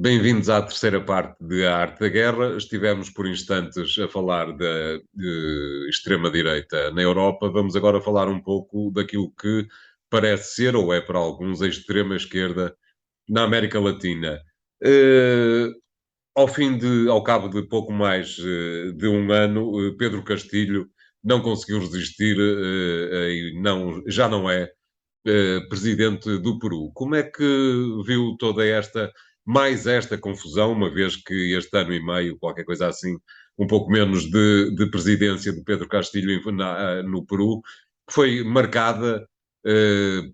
Bem-vindos à terceira parte de A Arte da Guerra. Estivemos por instantes a falar da extrema-direita na Europa. Vamos agora falar um pouco daquilo que parece ser, ou é para alguns, a extrema-esquerda na América Latina. Eh, ao cabo de pouco mais de um ano, Pedro Castilho não conseguiu resistir e já não é presidente do Peru. Como é que viu toda esta confusão, uma vez que este ano e meio, qualquer coisa assim, um pouco menos de presidência de Pedro Castilho no Peru, que foi marcada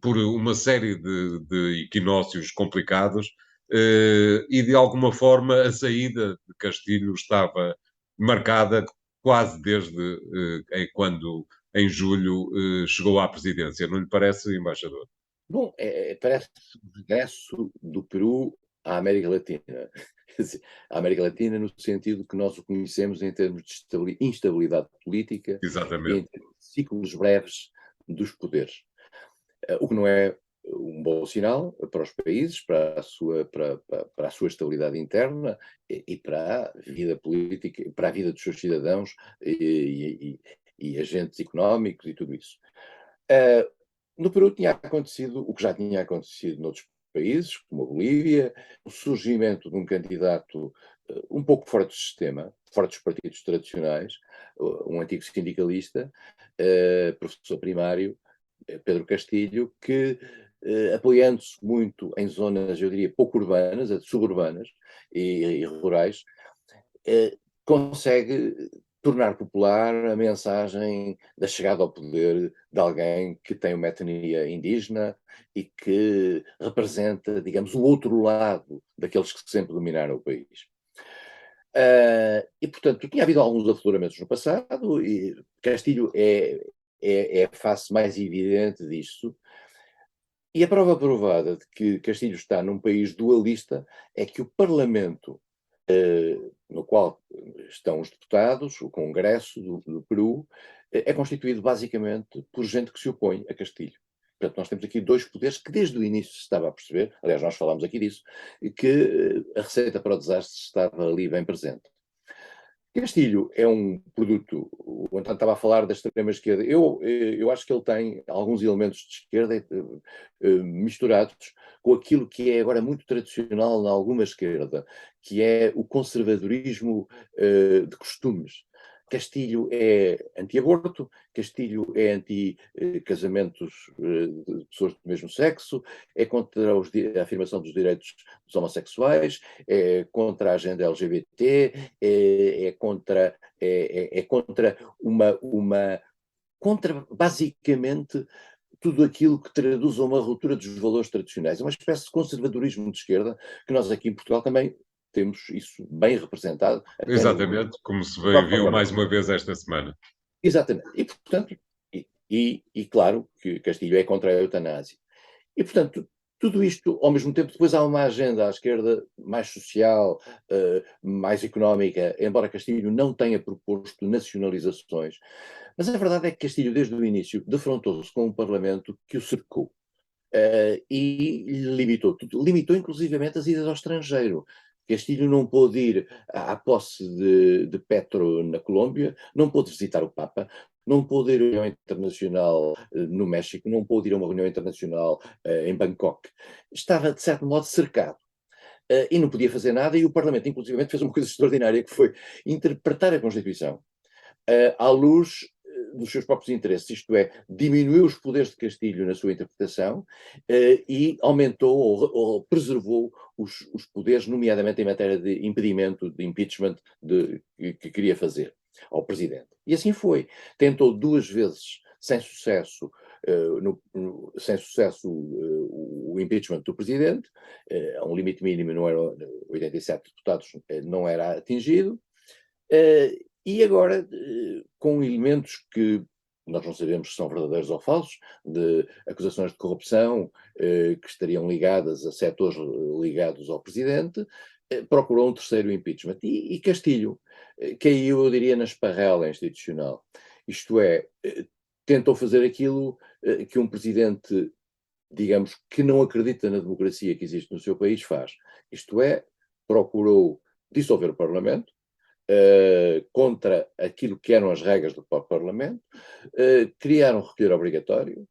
por uma série de equinócios complicados e, de alguma forma, a saída de Castilho estava marcada quase desde quando em julho, chegou à presidência. Não lhe parece, embaixador? Bom, parece o regresso do Peru à América Latina. Quer dizer, à América Latina no sentido que nós o conhecemos em termos de instabilidade política e em Exatamente. termos de ciclos breves dos poderes. O que não é um bom sinal para os países, para a sua estabilidade interna e para a vida política, para a vida dos seus cidadãos e agentes económicos e tudo isso. Uh, no Peru tinha acontecido o que já tinha acontecido noutros países, como a Bolívia, o surgimento de um candidato um pouco fora do sistema, fora dos partidos tradicionais, um antigo sindicalista, professor primário, Pedro Castilho, que, apoiando-se muito em zonas, eu diria, pouco urbanas, suburbanas e rurais, consegue tornar popular a mensagem da chegada ao poder de alguém que tem uma etnia indígena e que representa, digamos, o outro lado daqueles que sempre dominaram o país. E, portanto, tinha havido alguns afloramentos no passado e Castilho é a face mais evidente disso. E a prova provada de que Castilho está num país dualista é que o Parlamento, no qual estão os deputados, o Congresso do Peru, é constituído basicamente por gente que se opõe a Castilho. Portanto, nós temos aqui dois poderes que desde o início se estava a perceber, aliás, nós falámos aqui disso, que a receita para o desastre estava ali bem presente. Castilho é um produto, o António estava a falar da extrema-esquerda, eu acho que ele tem alguns elementos de esquerda misturados com aquilo que é agora muito tradicional em alguma esquerda, que é o conservadorismo de costumes. Castilho é anti-aborto, Castilho é anti-casamentos de pessoas do mesmo sexo, é contra a afirmação dos direitos dos homossexuais, é contra a agenda LGBT, é contra contra basicamente tudo aquilo que traduz a uma ruptura dos valores tradicionais. É uma espécie de conservadorismo de esquerda que nós aqui em Portugal também temos isso bem representado, até no Exatamente, como se próprio viu Parlamento. mais uma vez esta semana. Exatamente. E, portanto, claro que Castilho é contra a eutanásia. E, portanto, tudo isto, ao mesmo tempo, depois há uma agenda à esquerda mais social, mais económica, embora Castilho não tenha proposto nacionalizações. Mas a verdade é que Castilho, desde o início, defrontou-se com um Parlamento que o cercou. E limitou tudo, limitou inclusivamente as idas ao estrangeiro. Castilho não pôde ir à posse de Petro na Colômbia, não pôde visitar o Papa, não pôde ir a uma reunião internacional no México, não pôde ir a uma reunião internacional em Bangkok. Estava, de certo modo, cercado. E não podia fazer nada, e o Parlamento, inclusive, fez uma coisa extraordinária, que foi interpretar a Constituição à luz dos seus próprios interesses, isto é, diminuiu os poderes de Castilho na sua interpretação e aumentou ou preservou os poderes, nomeadamente em matéria de impedimento, de impeachment que queria fazer ao presidente. E assim foi. Tentou duas vezes, sem sucesso, o impeachment do presidente, a um limite mínimo, não era 87 deputados, não era atingido, e agora, com elementos que nós não sabemos se são verdadeiros ou falsos, de acusações de corrupção que estariam ligadas a setores ligados ao presidente, procurou um terceiro impeachment. E Castilho caiu, eu diria, na esparrela institucional. Isto é, tentou fazer aquilo que um presidente, digamos, que não acredita na democracia que existe no seu país faz. Isto é, procurou dissolver o Parlamento, contra aquilo que eram as regras do Parlamento, criar um recolher obrigatório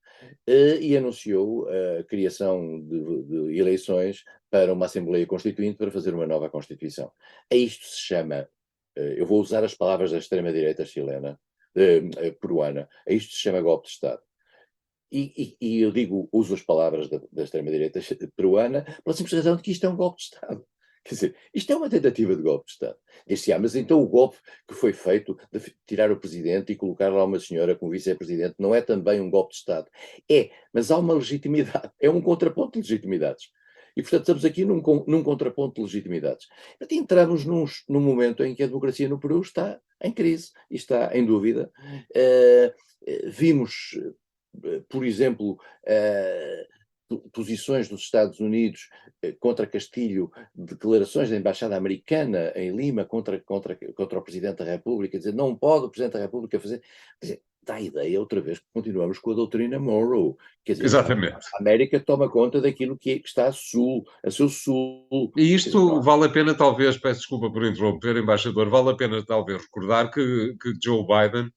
e anunciou a criação de eleições para uma Assembleia Constituinte para fazer uma nova Constituição. A isto se chama, eu vou usar as palavras da extrema-direita chilena, peruana, a isto se chama golpe de Estado. E eu uso as palavras da extrema-direita peruana pela simples razão de que isto é um golpe de Estado. Quer dizer, isto é uma tentativa de golpe de Estado. Disse, mas então o golpe que foi feito de tirar o presidente e colocar lá uma senhora como vice-presidente não é também um golpe de Estado? É, mas há uma legitimidade, é um contraponto de legitimidades. E, portanto, estamos aqui num contraponto de legitimidades. Portanto, entramos num momento em que a democracia no Peru está em crise e está em dúvida. Vimos, por exemplo, posições dos Estados Unidos contra Castilho, declarações da Embaixada Americana em Lima contra o Presidente da República, dizer não pode o Presidente da República fazer. Quer dizer, dá a ideia, outra vez, que continuamos com a doutrina Monroe. Quer dizer, Exatamente. a América toma conta daquilo que está a seu sul. E isto Dizer, vale a pena, talvez, peço desculpa por interromper, embaixador, vale a pena, talvez, recordar que Joe Biden,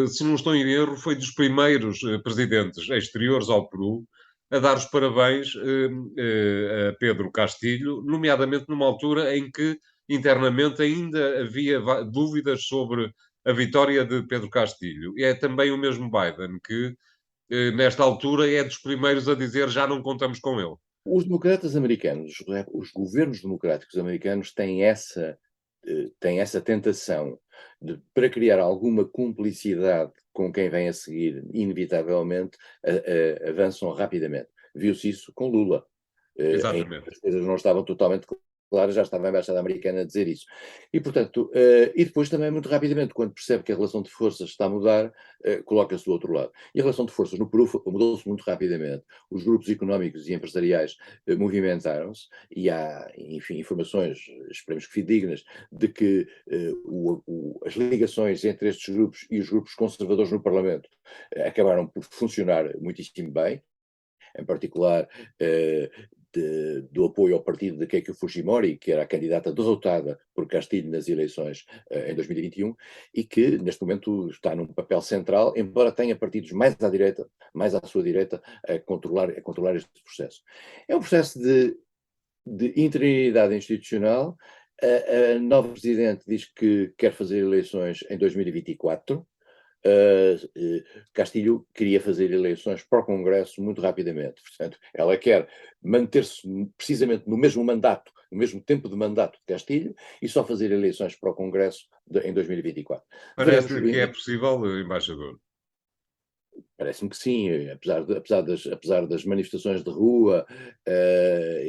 se não estou em erro, foi dos primeiros presidentes exteriores ao Peru a dar os parabéns a Pedro Castilho, nomeadamente numa altura em que internamente ainda havia dúvidas sobre a vitória de Pedro Castilho. E é também o mesmo Biden que, nesta altura, é dos primeiros a dizer já não contamos com ele. os democratas americanos, os governos democráticos americanos têm essa tentação para criar alguma cumplicidade com quem vem a seguir, inevitavelmente, avançam rapidamente. Viu-se isso com Lula. Exatamente. As coisas não estavam totalmente claras, já estava a Embaixada Americana a dizer isso. E, portanto, e depois também, muito rapidamente, quando percebe que a relação de forças está a mudar, coloca-se do outro lado. E a relação de forças no Peru mudou-se muito rapidamente. Os grupos económicos e empresariais movimentaram-se e há, enfim, informações, esperemos que fidedignas, de que as ligações entre estes grupos e os grupos conservadores no Parlamento acabaram por funcionar muitíssimo bem, em particular do apoio ao partido de Keiko Fujimori, que era a candidata derrotada por Castilho nas eleições em 2021, e que neste momento está num papel central, embora tenha partidos mais à direita, mais à sua direita, a controlar este processo. É um processo de interinidade institucional. A nova presidente diz que quer fazer eleições em 2024. Castilho queria fazer eleições para o Congresso muito rapidamente. Portanto, ela quer manter-se precisamente no mesmo mandato, no mesmo tempo de mandato de Castilho, e só fazer eleições para o Congresso em 2024. Parece que é possível, embaixador. Parece-me que sim, apesar das manifestações de rua,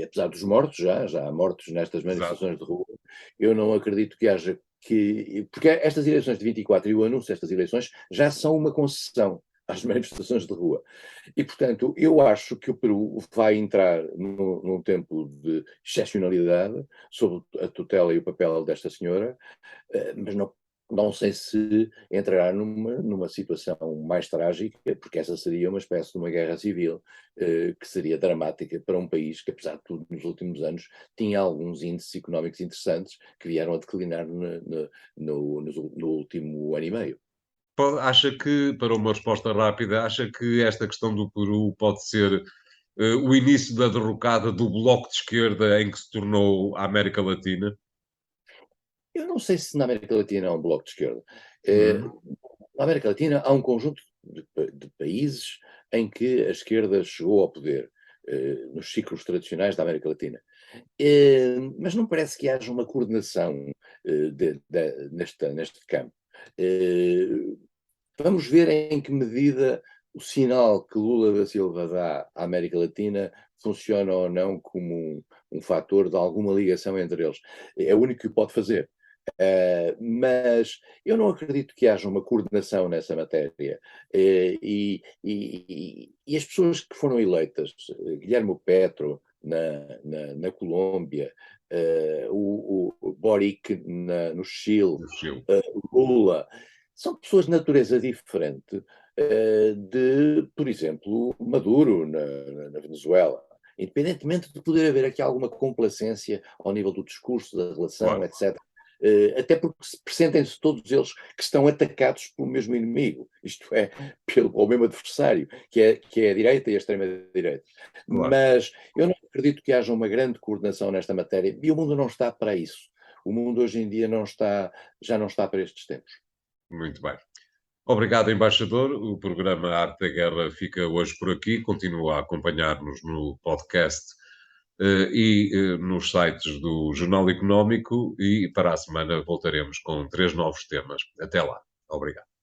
apesar dos mortos, já há mortos nestas manifestações Exato. de rua, eu não acredito que haja porque estas eleições de 24 e o anúncio destas eleições já são uma concessão às manifestações de rua. E, portanto, eu acho que o Peru vai entrar num tempo de excepcionalidade sob a tutela e o papel desta senhora, mas não sei se entrará numa situação mais trágica, porque essa seria uma espécie de uma guerra civil, que seria dramática para um país que, apesar de tudo, nos últimos anos, tinha alguns índices económicos interessantes que vieram a declinar no último ano e meio. Acha que, para uma resposta rápida, acha que esta questão do Peru pode ser o início da derrocada do bloco de esquerda em que se tornou a América Latina? Eu não sei se na América Latina há um bloco de esquerda. Hum, Na América Latina há um conjunto de países em que a esquerda chegou ao poder, nos ciclos tradicionais da América Latina. Mas não parece que haja uma coordenação neste campo. Vamos ver em que medida o sinal que Lula da Silva dá à América Latina funciona ou não como um fator de alguma ligação entre eles. É o único que o pode fazer. Mas eu não acredito que haja uma coordenação nessa matéria. E as pessoas que foram eleitas, Guilherme Petro na Colômbia, o Boric no Chile, no Chile. Lula, são pessoas de natureza diferente de, por exemplo, Maduro na Venezuela. independentemente de poder haver aqui alguma complacência ao nível do discurso, da relação, Claro, etc. Até porque pressentem-se todos eles que estão atacados pelo mesmo inimigo, isto é, pelo mesmo adversário, que é a direita e a extrema-direita. claro. Mas eu não acredito que haja uma grande coordenação nesta matéria e o mundo não está para isso. O mundo hoje em dia já não está para estes tempos. Muito bem. Obrigado, embaixador. O programa Arte da Guerra fica hoje por aqui. Continua a acompanhar-nos no podcast nos sites do Jornal Económico e para a semana voltaremos com 3 novos temas. Até lá. Obrigado.